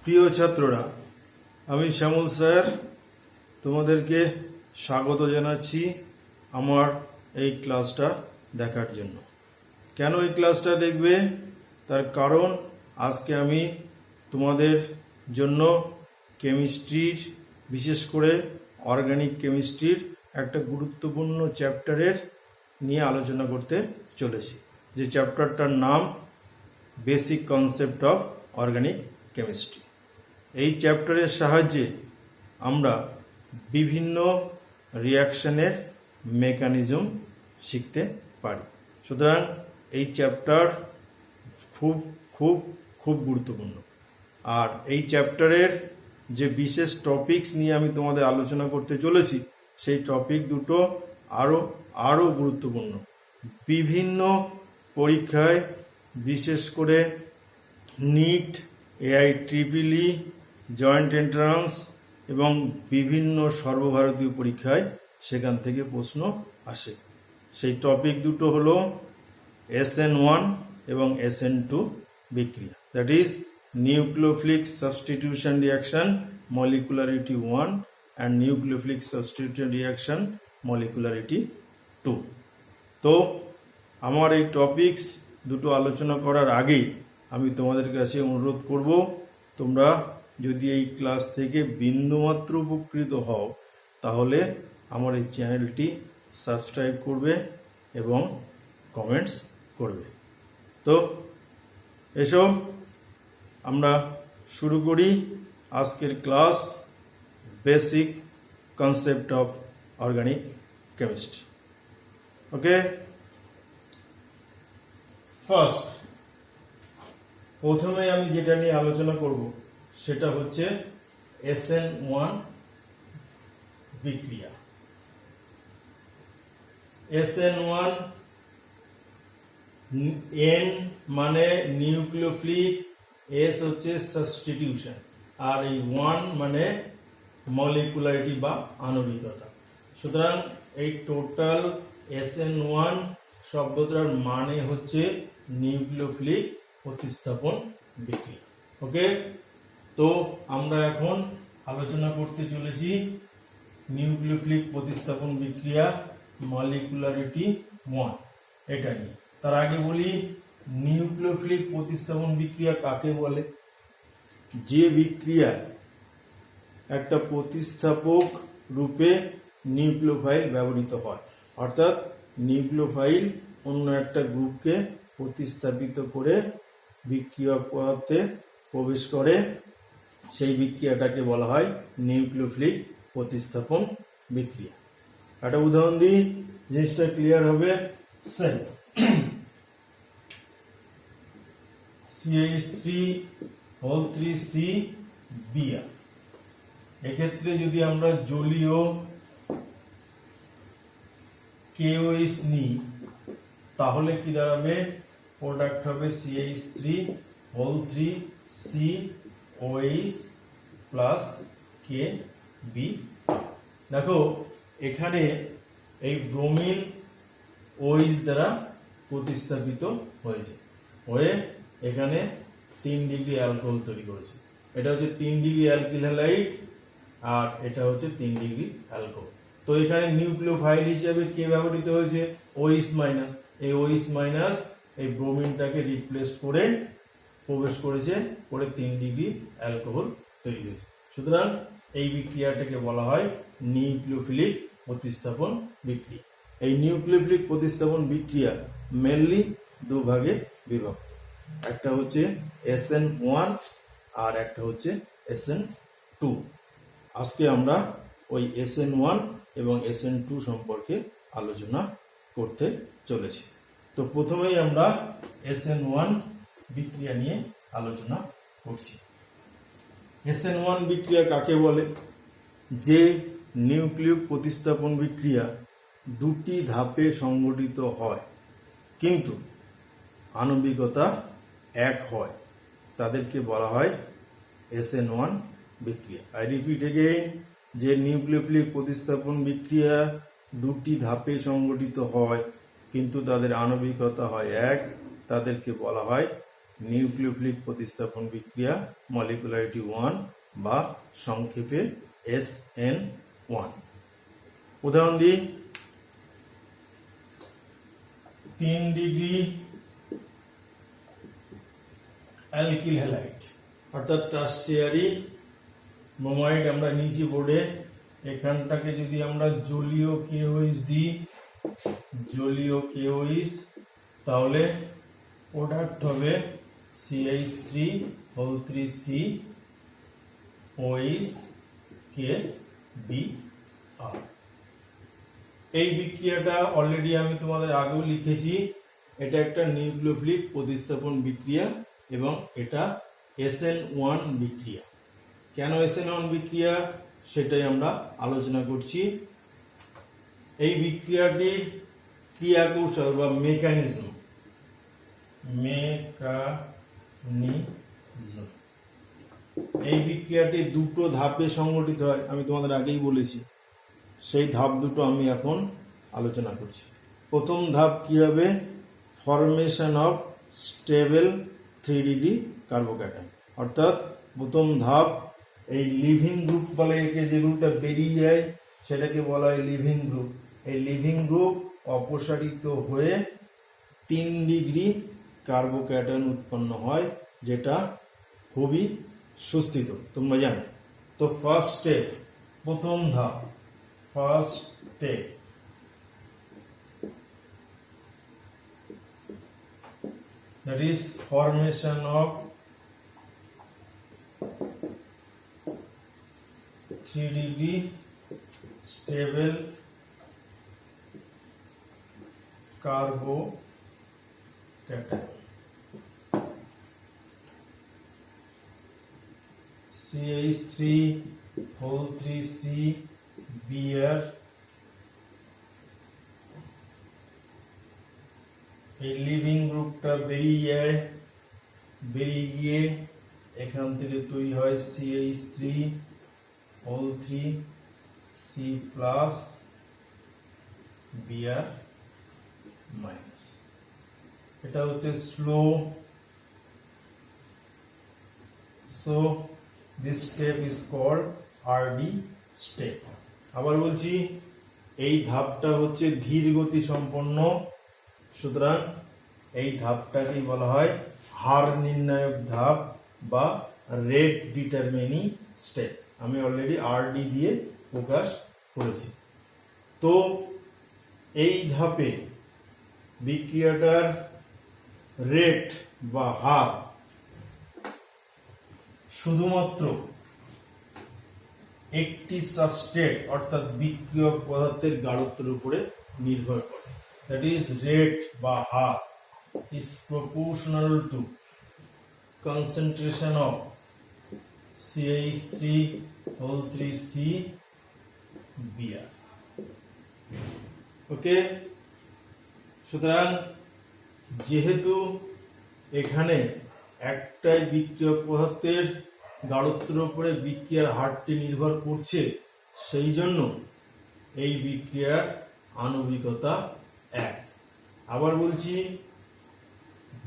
প্রিয় ছাত্ররা, আমি শ্যামল স্যার তোমাদেরকে স্বাগত জানাচ্ছি আমার এই ক্লাসটা দেখার জন্য। কেন এই ক্লাসটা দেখবে? তার কারণ আজকে আমি তোমাদের জন্য কেমিস্ট্রির, বিশেষ করে অর্গানিক কেমিস্ট্রির একটা গুরুত্বপূর্ণ চ্যাপ্টারের নিয়ে আলোচনা করতে চলেছি, যে চ্যাপ্টারটার নাম basic concept of organic chemistry. এই চ্যাপ্টারের সাহায্যে আমরা বিভিন্ন রিয়াকশনের মেকানিজম শিখতে পারি। সুতরাং এই চ্যাপ্টার খুব খুব খুব গুরুত্বপূর্ণ। আর এই চ্যাপ্টারের যে বিশেষ টপিকস নিয়ে আমি তোমাদের আলোচনা করতে চলেছি, সেই টপিক দুটো আরও গুরুত্বপূর্ণ। বিভিন্ন পরীক্ষায়, বিশেষ করে নিট, AIEEE, জয়েন্ট এন্ট্রান্স এবং বিভিন্ন সর্বভারতীয় পরীক্ষায় সেখান থেকে প্রশ্ন আসে। সেই টপিক দুটো হলো SN1 এবং SN2 বিক্রিয়া, that is nucleophilic substitution reaction molecularity 1 and nucleophilic substitution reaction molecularity 2। তো আমার এই টপিকস দুটো আলোচনা করার আগেই আমি তোমাদের কাছে অনুরোধ করব, তোমরা যদি এই ক্লাস থেকে বিন্দুমাত্র উপকৃত হও তাহলে আমার এই চ্যানেলটি সাবস্ক্রাইব করবে এবং কমেন্টস করবে। তো এসো আমরা শুরু করি আজকের class, basic concept of organic chemistry. Okay, first প্রথমে আমি যেটা নিয়ে আলোচনা করব সেটা হচ্ছে SN1 বিক্রিয়া। SN1, N মানে নিউক্লিওফিলিক, S হচ্ছে সাবস্টিটিউশন, আর এই 1 মানে মলিকুলারিটি বা আণবিকতা। সুতরাং এই টোটাল SN1 শব্দটার মানে হচ্ছে নিউক্লিওফিলিক প্রতিস্থাপন বিক্রিয়া। ওকে, তো আমরা এখন আলোচনা করতে চলেছি নিউক্লিওফিলিক প্রতিস্থাপন বিক্রিয়া মলিকুলারিটি 1 এটা নিয়ে। তার আগে বলি, নিউক্লিওফিলিক প্রতিস্থাপন বিক্রিয়া কাকে বলে? যে বিক্রিয়ায় একটা প্রতিস্থাপক রূপে নিউক্লিওফাইল ব্যবহৃত হয়, অর্থাৎ নিউক্লিওফাইল অন্য একটা গ্রুপকে প্রতিস্থাপিত করে বিক্রিয়া পদার্থে প্রবেশ করে, সেই বিক্রিয়াটাকে বলা হয় নিউক্লিওফিলিক প্রতিস্থাপন বিক্রিয়া। একটা উদাহরণ দিই, জিনিসটা ক্লিয়ার হবে। CH3COCl, এক্ষেত্রে যদি আমরা জলীয় KOH নিই তাহলে কি দাঁড়াবে? প্রোডাক্ট হবে CH3COH প্লাস KB। দেখো এখানে এই ব্রোমিন OH দ্বারা প্রতিস্থাপিত হয়েছে, হয়ে এখানে 3 ডিগ্রি অ্যালকোহল তৈরি করেছে। এটা হচ্ছে 3 ডিগ্রি অ্যালকিল হ্যালাইড, আর এটা হচ্ছে 3 ডিগ্রি অ্যালকোহল। তো এখানে নিউক্লিওফাইল হিসেবে কে ব্যবহৃত হয়েছে? OH minus. এই OH মাইনাস এই ব্রোমিনটাকে রিপ্লেস করে প্রবেশ করেছে, করে 3 ডিগ্রি অ্যালকোহল তৈরি হয়েছে। সুতরাং এই বিক্রিয়াটাকে বলা হয় নিউক্লিওফিলিক প্রতিস্থাপন বিক্রিয়া। এই নিউক্লিওফিলিক প্রতিস্থাপন বিক্রিয়া মেনলি দুভাগে বিভক্ত, একটা হচ্ছে SN1 আর একটা হচ্ছে SN2। আজকে আমরা ওই SN1 এবং SN2 সম্পর্কে আলোচনা করতে চলেছি। তো প্রথমেই আমরা SN1 বিক্রিয়া নিয়ে আলোচনা করছি। SN1 বিক্রিয়া কাকে বলে? যে নিউক্লিয়িক প্রতিস্থাপন বিক্রিয়া দুটি ধাপে সংঘটিত হয় কিন্তু আণবিকতা এক হয়, তাদেরকে বলা হয় SN1 বিক্রিয়া। আই রিপিট এগেইন, যে নিউক্লিওফিলিক প্রতিস্থাপন বিক্রিয়া দুটি ধাপে সংঘটিত হয় কিন্তু তাদের আণবিকতা হয় এক, তাদেরকে বলা হয় নিউক্লিওফিলিক প্রতিস্থাপন বিক্রিয়া, মলিকুলারিটি 1 বা সংক্ষেপে SN1। উদাহরণ দিই, 3 ডিগ্রি অ্যালকিল হ্যালাইড অর্থাৎ টারশিয়ারি ব্রোমাইড আমরা নিচে বোর্ডে, এখানটাকে যদি আমরা জলীয় KOH দিই, জলীয় KOH, তাহলে প্রোডাক্ট হবে CH3 OH KBr। এই বিক্রিয়াটা অলরেডি আমি তোমাদের আগেও লিখেছি, এটা একটা নিউক্লিওফিলিক প্রতিস্থাপন বিক্রিয়া এবং এটা SN1 বিক্রিয়া। কেন SN1 বিক্রিয়া সেটাই আমরা আলোচনা করছি। এই বিক্রিয়াটির ক্রিয়া কৌশল বা মেকানিজম, এই বিক্রিয়াটি দুটো ধাপে সংঘটিত হয়, আমি তোমাদের আগেই বলেছি। সেই ধাপ দুটো আমি এখন আলোচনা করছি। প্রথম ধাপ কি হবে? Formation of stable 3 degree carbocation. অর্থাৎ প্রথম ধাপ, এই লিভিং গ্রুপ বলে একে, যে গ্রুপটা বেরিয়ে যায় সেটাকে বলা হয় লিভিং গ্রুপ। এই লিভিং গ্রুপ অপসারিত হয়ে 3 ডিগ্রি কার্বোক্যাটায়ন উৎপন্ন হয়, যেটা খুবই সুস্থিত, তোমরা জানো। তো ফার্স্ট স্টেপ, প্রথম ধাপ, first step, that is formation of 3 degree stable carbocation, CH3 এই লিভিং গ্রুপটা বেরিয়ে গিয়ে এখান থেকে তৈরি হয় CH3O3C+Br-। এটা হচ্ছে slow. So this step is called RD step. আবার বলছি, এই ধাপটা হচ্ছে ধীর গতি সম্পন্ন, সুতরাং এই ধাপটাকেই বলা হয় হার নির্ণায়ক ধাপ বা রেট ডিটারমিনিং স্টেপ। আমি অলরেডি RD দিয়ে প্রকাশ করেছি। তো এই ধাপে বিক্রিয়াটার রেট বা হার শুধুমাত্র একটি সাবস্ট্রেট অর্থাৎ বিক্রিয়ক পদার্থের গাঢ়ত্বের উপরে নির্ভর করে। That is, rate বা হার is proportional to concentration of CH3O3CBr। ওকে, সুতরাং যেহেতু এখানে একটাই বিক্রিয়ক পদার্থের গাঢ়ত্বের উপরে বিক্রিয়ার হারটি নির্ভর করছে, সেই জন্য এই বিক্রিয়ার আণবিকতা 1। আবার বলছি,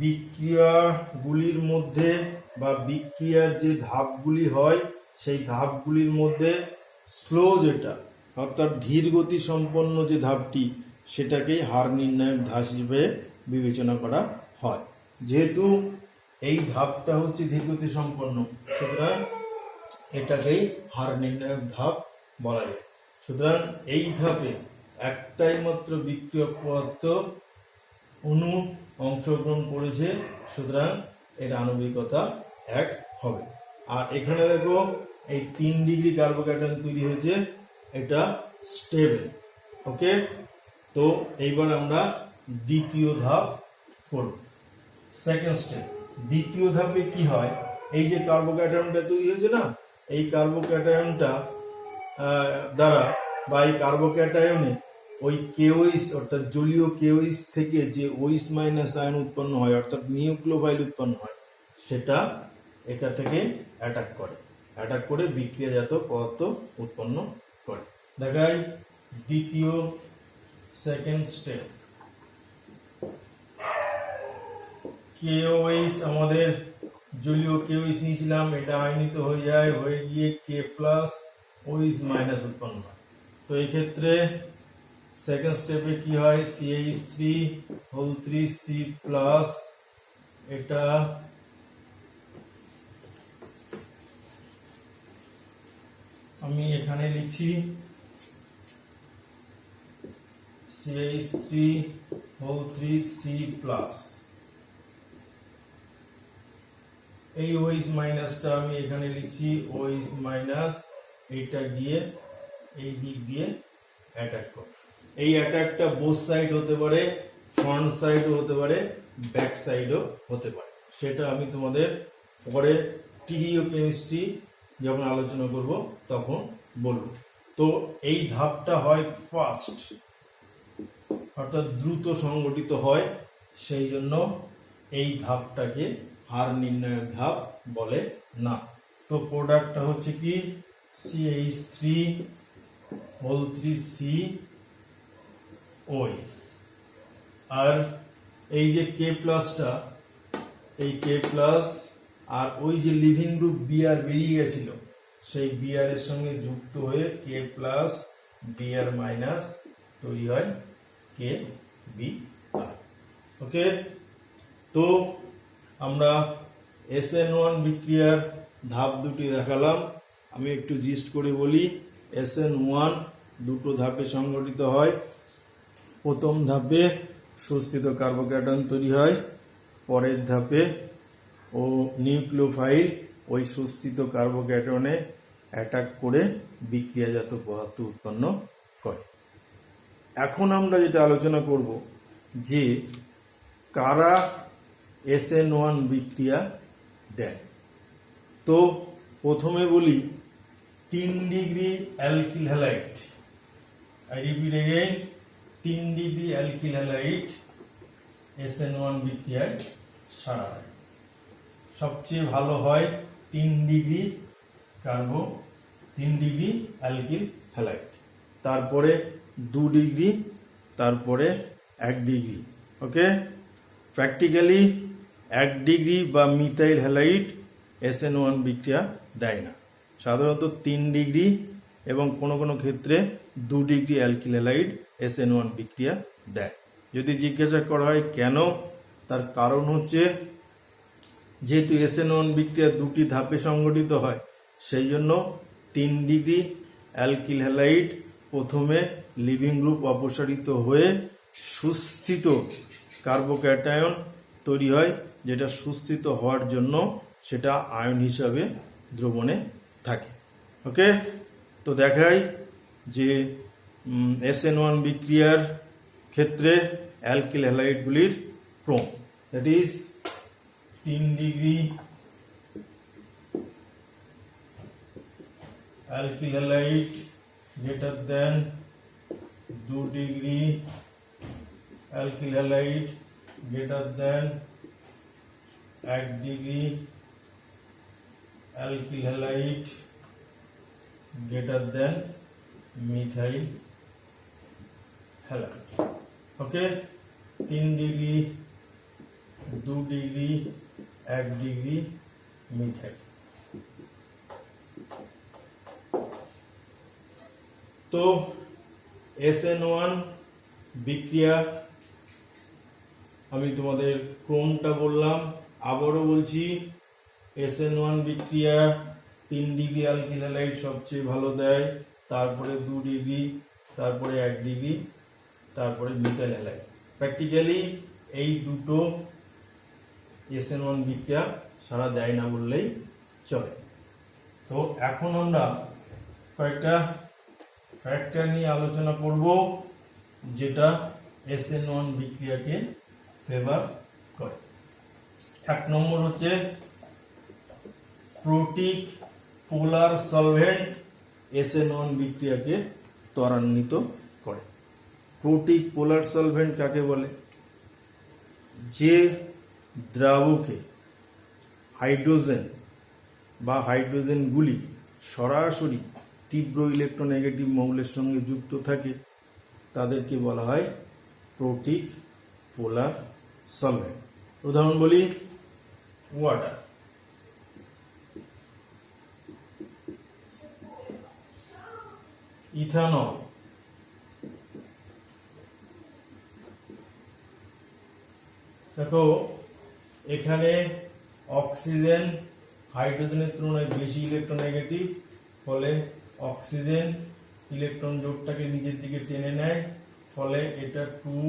বিক্রিয়াগুলির মধ্যে বা বিক্রিয়ার যে ধাপগুলি হয় সেই ধাপগুলির মধ্যে স্লো যেটা অর্থাৎ ধীর গতি সম্পন্ন যে ধাপটি, সেটাকেই হার নির্ণায়ক ধাপ হিসেবে বিবেচনা করা হয়। যেহেতু এই ধাপটা হচ্ছে ধীর গতি সম্পন্ন, সুতরাং এটাকেই হার নির্ণায়ক ধাপ বলা যায়। সুতরাং এই ধাপে একটাই মাত্র বিক্রিয়ক পদার্থ অণু অংশগ্রহণ করেছে, সুতরাং এর আণবিকতা 1 হবে। আর এখানে দেখো এই 3 ডিগ্রি কার্বোক্যাটায়ন তৈরি হয়েছে, এটা স্টেবল। ওকে, তো এইবার আমরা দ্বিতীয় ধাপ করব, সেকেন্ড স্টেপ। দ্বিতীয় ধাপে কি হয়? এই যে কার্বোক্যাটায়নটা তৈরি হয়েছে না, এই কার্বোক্যাটায়নটা দ্বারা বা এই কার্বোক্যাটায়নে ওই KOH অর্থাৎ জলীয় KOH থেকে যে OH- আয়ন উৎপন্ন হয় অর্থাৎ নিউক্লিওফাইল উৎপন্ন হয়, সেটা এটা থেকে অ্যাটাক করে বিক্রিয়াজাত পদার্থ উৎপন্ন করে। দেখাই দ্বিতীয়, সেকেন্ড স্টেপ। KOH আমাদের জলীয় KOH নিয়েছিলাম, এটা আয়নিত হয়ে গিয়ে K প্লাস OH মাইনাস উৎপন্ন হয়। তো এই ক্ষেত্রে সেকেন্ড স্টেপে কি হয়, CH3 C প্লাস, এটা আমি এখানে লিখছি CH3 C প্লাস, এই OH মাইনাসটা আমি এখানে লিখছি OH মাইনাস, এইটা গিয়ে এই দিক দিয়ে অ্যাটাক করে। এই অ্যাটাকটা বোথ সাইড হতে পারে, ফ্রন্ট সাইডও হতে পারে, ব্যাক সাইডও হতে পারে, সেটা আমি তোমাদের পরে টিডিও কেমিস্ট্রি যখন আলোচনা করব তখন বলবো। তো এই ধাপটা হয় ফাস্ট, অর্থাৎ দ্রুত সংগঠিত হয়, সেই জন্য এই ধাপটাকে হার নির্ণয়ের ধাপ বলে না। তো প্রোডাক্টটা হচ্ছে কি CH3 COH, আর এই যে K প্লাসটা, এই K প্লাস আর ওই যে লিভিং গ্রুপ Br বেরিয়ে গেছিল, সেই Br এর সঙ্গে যুক্ত হয়ে K প্লাস Br মাইনাস তৈরি হয় KBr। ওকে, তো আমরা SN1 বিক্রিয়ার ধাপ দুটি দেখালাম। আমি একটু জিস্ট করে বলি। SN1 দুটো ধাপে সংগঠিত হয়। প্রথম ধাপে সুস্থিত কার্বোক্যাটায়ন তৈরি হয়, পরের ধাপে ও নিউক্লিওফাইল ওই সুস্থিত কার্বোক্যাটায়নে অ্যাটাক করে বিক্রিয়াজাত পদার্থ উৎপন্ন করে। এখন আমরা যেটা আলোচনা করব যে কারা SN1 বিক্রিয়া দেয়। তো প্রথমে বলি 3 degree alkyl halide, I repeat again, 3 degree alkyl halide SN1 বিক্রিয়ায় সাড়া দেয়। সবচেয়ে ভালো হয় 3 ডিগ্রি 3 ডিগ্রি অ্যালকিল হ্যালাইড, তারপরে 2 ডিগ্রি, তারপরে 1 ডিগ্রি। ওকে, প্র্যাকটিক্যালি 1 ডিগ্রি বা মিথাইল হ্যালাইড SN1 বিক্রিয়া দেয় না, সাধারণত 3 ডিগ্রি এবং কোনো কোনো ক্ষেত্রে 2 ডিগ্রি অ্যালকিল হ্যালাইড SN1 বিক্রিয়া দেয়। যদি জিজ্ঞাসা করা হয় কেন, তার কারণ হচ্ছে যেহেতু SN1 বিক্রিয়া দুটি ধাপে সংগঠিত হয়, সেই জন্য 3 ডিগ্রি অ্যালকিল হ্যালাইড প্রথমে লিভিং গ্রুপ অপসারিত হয়ে সুস্থিত কার্বোক্যাটায়ন তৈরি হয়, যেটা সুস্থিত হওয়ার জন্য সেটা আয়ন হিসাবে দ্রবণে থাকে। ওকে, তো দেখাই যে SN1 বিক্রিয়ার ক্ষেত্রে অ্যালকিল হ্যালাইডগুলির ক্রম, that is 3 degree alkyl halide greater than 2 degree alkyl halide greater than 1 degree alkyl halide greater than methyl halide. Okay, 3 degree, 2 degree, 1 degree methyl. তো SN1 বিক্রিয়া আমি তোমাদের ক্রমটা বললাম, আবারও বলছি। SN1 বিক্রিয়া 3 ডিগ্রি অ্যালকিল হ্যালাইড সবচেয়ে ভালো দেয়, তারপরে 2 ডিগ্রি, তারপরে 1 ডিগ্রি, তারপরে মিথাইল হ্যালাইড। প্র্যাকটিক্যালি এই দুটো SN1 বিক্রিয়া সারা দেয় না বললেই চলে। তো এখন আমরা কয়েকটা ফ্যাক্টর নিয়ে আলোচনা করব যেটা SN1 বিক্রিয়াকে ফেভার করে। 1 নম্বর হচ্ছে প্রোটিক পোলার সলভেন্ট SN1 বিক্রিয়াকে ত্বরান্বিত করে। প্রোটিক পোলার সলভেন্ট কাকে বলে? যে দ্রাবকে হাইড্রোজেন বা হাইড্রোজেনগুলি সরাসরি তীব্র ইলেকট্রোনেগেটিভ মৌলের সঙ্গে যুক্ত থাকে তাদেরকে বলা হয় প্রোটিক পোলার সলভেন্ট। উদাহরণ বলি, ওয়াটার, ইথানল, দেখো এখানে অক্সিজেন হাইড্রোজেনের তুলনায় বেশি ইলেকট্রোনেগেটিভ, ফলে অক্সিজেন ইলেকট্রন জোটটাকে নিজের দিকে টেনে নেয়, ফলে এটা 2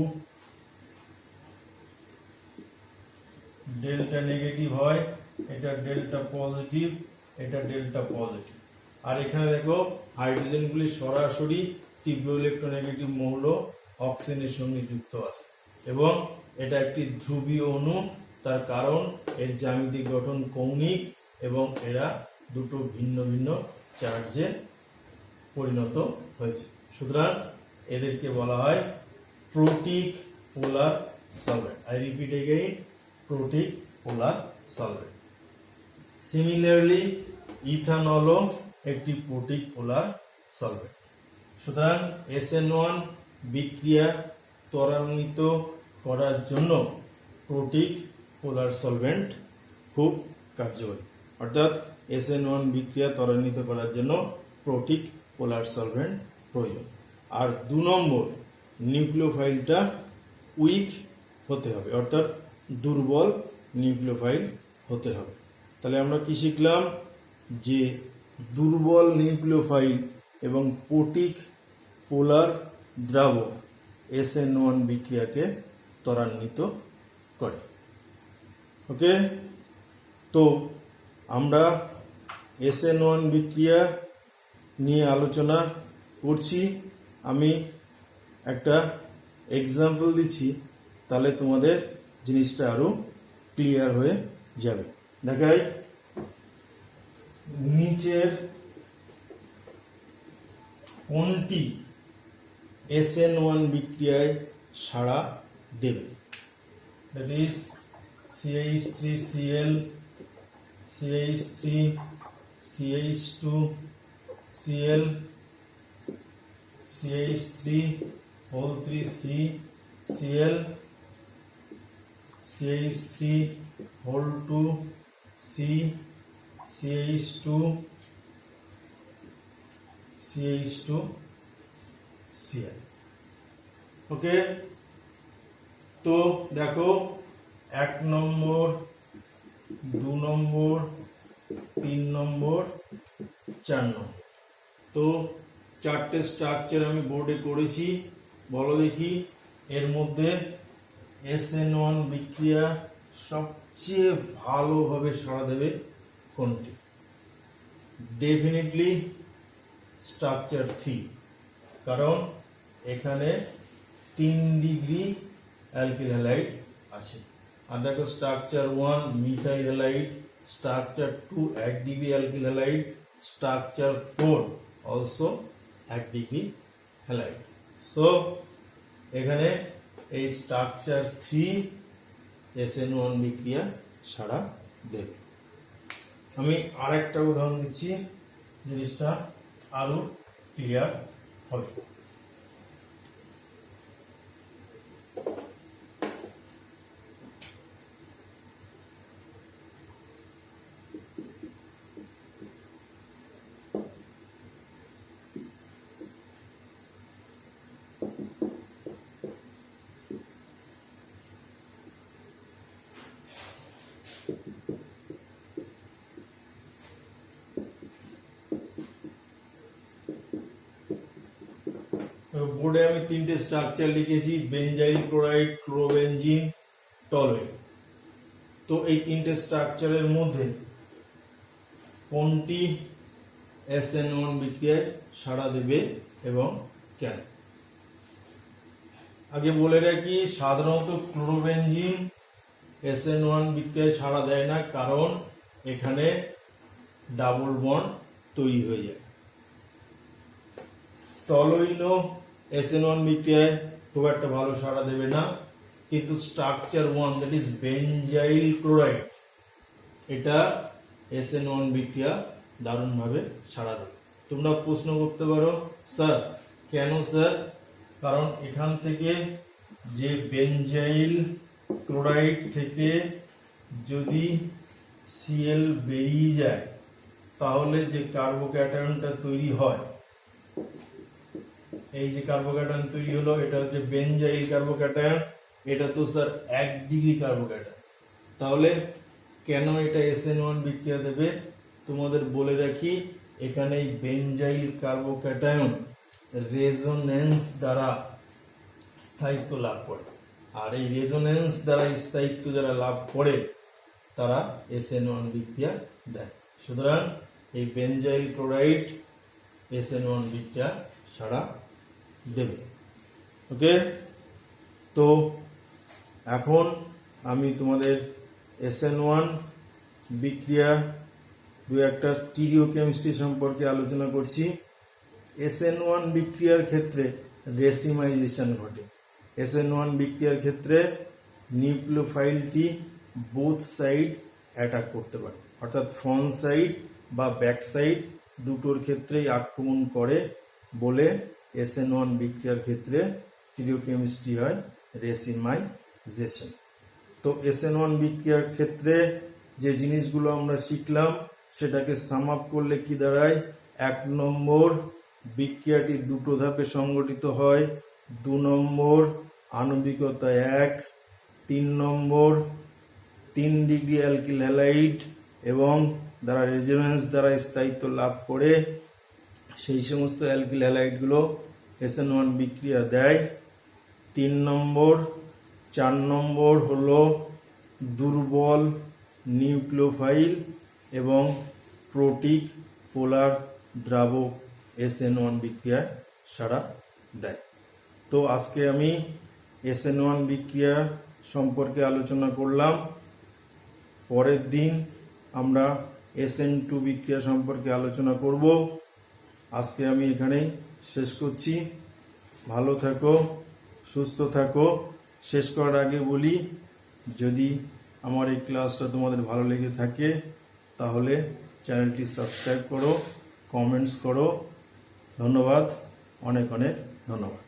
ডেল্টা নেগেটিভ হয়, এটা ডেল্টা পজিটিভ, এটা ডেল্টা পজিটিভ। আর এখানে দেখো হাইড্রোজেনগুলি সরাসরি তীব্র ইলেকট্রোনেগেটিভ মৌল অক্সিজেনের সঙ্গে যুক্ত আছে এবং এটা একটি ধ্রুবীয় অণু, তার কারণ এর জ্যামিতিক গঠন কৌণিক এবং এরা দুটো ভিন্ন ভিন্ন চার্জে পরিণত হয়েছে। সুতরাং এদেরকে বলা হয় protic polar solvent. I repeat again, protic polar solvent. Similarly ইথানলও একটি প্রোটিক পোলার সলভেন্ট। সুতরাং SN1 বিক্রিয়া ত্বরান্বিত করার জন্য প্রোটিক পোলার সলভেন্ট খুব কার্যকরী, অর্থাৎ SN1 বিক্রিয়া ত্বরান্বিত করার জন্য প্রোটিক পোলার সলভেন্ট প্রয়োজন। আর 2 নম্বর, নিউক্লিওফাইলটা উইক হতে হবে, অর্থাৎ দুর্বল নিউক্লিওফাইল হতে হবে। তাহলে আমরা কি শিখলাম, যে দুর্বল নিউক্লিওফাইল এবং প্রোটিক পোলার দ্রাবক SN1 বিক্রিয়াকে ত্বরান্বিত করে। ওকে, তো আমরা SN1 বিক্রিয়া নিয়ে আলোচনা করছি। আমি একটা এক্সাম্পল দিচ্ছি, তাহলে তোমাদের জিনিসটা আরো ক্লিয়ার হয়ে যাবে। দেখাই, নিচের কোনটি SN1 বিক্রিয়ায় সাড়া দেবে? That is CH3Cl, CH3, CH2Cl, CH3(3C), Cl, CH3(2C), CH2, CH2Cl। ওকে, তো দেখো 1 নম্বর, 2 নম্বর, 3 নম্বর, 4 নম্বর, তো 4টে স্ট্রাকচার আমি বোর্ডে করেছি। বলো দেখি, এর মধ্যে SN1 বিক্রিয়া সবচেয়ে ভালোভাবে সাড়া দেবে কোনটি? ডেফিনেটলি স্ট্রাকচার 3, কারণ এখানে 3 ডিগ্রি অ্যালকিল হ্যালাইড আছে। আর দেখো structure 1 methyl halide, structure 2 1 degree alkyl halide, structure 4 also 1 degree halide. So এখানে এই স্ট্রাকচার 3 SN1 বিক্রিয়া সাড়া দেবে। আমি আরেকটা উদাহরণ দিচ্ছি, জিনিসটা আরো ক্লিয়ার হবে। বোর্ডে আমি 3টে স্ট্রাকচার লিখেছি, বেঞ্জাইল ক্লোরাইড, ক্লোরোবেনজিন, টলুয়েন। তো এই 3টে স্ট্রাকচারের মধ্যে কোনটি SN1 বিক্রিয়ায় সাড়া দেবে এবং কেন? আগে বলে রাখি, সাধারণত ক্লোরোবেনজিন SN1 বিক্রিয়ায় সাড়া দেয় না, কারণ এখানে ডাবল বন্ড তৈরি হয়ে যায়। টলুইনও SN1 বিক্রিয়ায় খুব একটা ভালো সাড়া দেবে না, কিন্তু structure 1 that is benzyl chloride, এটা SN1 বিক্রিয়া দারুণভাবে সাড়া দেবে। তোমরা প্রশ্ন করতে পারো, স্যার কেন স্যার? কারণ এখান থেকে যে বেঞ্জাইল ক্লোরাইড থেকে যদি Cl বেরিয়ে যায় তাহলে যে কার্বোক্যাটায়নটা তৈরি হয়, এই যে কার্বোক্যাটায়ন তৈরি হলো এটা হচ্ছে বেনজাইল কার্বোক্যাটায়ন। এটা তো স্যার 1 ডিগ্রি কার্বোক্যাটায়ন। তাহলে কেন এটা SN1 বিক্রিয়া দেবে তোমাদের বলে রাখি, এখানে এই বেনজাইল কার্বোক্যাটায়ন রেজোন্যান্স দ্বারা স্থায়িত্ব লাভ করে, আর এই রেজোন্যান্স দ্বারা স্থায়িত্ব যারা লাভ করে তারা SN1 বিক্রিয়া দেয়। সুতরাং এই বেনজাইল ক্লোরাইড SN1 বিক্রিয়া সাড়া দেবে। ওকে, তো এখন আমি তোমাদের SN1 বিক্রিয়া দু একটা স্টিরিওকেমিস্ট্রি সম্পর্কে আলোচনা করছি। SN1 বিক্রিয়ার ক্ষেত্রে রেসিমাইজেশন ঘটে। SN1 বিক্রিয়ার ক্ষেত্রে নিউক্লিওফাইলটি বোথ সাইড অ্যাটাক করতে পারে, অর্থাৎ ফ্রন্ট সাইড বা ব্যাক সাইড দুটোর ক্ষেত্রেই আক্রমণ করে বলে SN1 বিক্রিয়ার ক্ষেত্রে স্টিরিওকেমিস্ট্রি হয় রেসিমাইজেশন। তো SN1 বিক্রিয়ার ক্ষেত্রে যে জিনিসগুলো আমরা শিখলাম সেটাকে সাম আপ করলে কি দাঁড়ায়, 1 নম্বর বিক্রিয়াটি দুটো ধাপে সংগঠিত হয়, 2 নম্বর আণবিকতা 1, 3 নম্বর 3 ডিগ্রি অ্যালকিল হ্যালাইড এবং দ্বারা রেজোন্যান্স দ্বারা স্থায়িত্ব লাভ করে সেই সমস্ত অ্যালকিল হ্যালাইডগুলো SN1 বিক্রিয়া দেয়। 3 নম্বর 4 নম্বর হলো দুর্বল নিউক্লিওফাইল এবং প্রোটিক পোলার দ্রাবক SN1 বিক্রিয়ায় সাড়া দেয়। তো আজকে আমি SN1 বিক্রিয়া সম্পর্কে আলোচনা করলাম। পরের দিন আমরা SN2 বিক্রিয়া সম্পর্কে আলোচনা করব। আজকে আমি এখানেই শেষ করছি। ভালো থাকো, সুস্থ থাকো। শেষ করার আগে বলি, যদি আমার এই ক্লাসটা তোমাদের ভালো লেগে থাকে তাহলে চ্যানেলটি সাবস্ক্রাইব করো, কমেন্টস করো। ধন্যবাদ, অনেক অনেক ধন্যবাদ।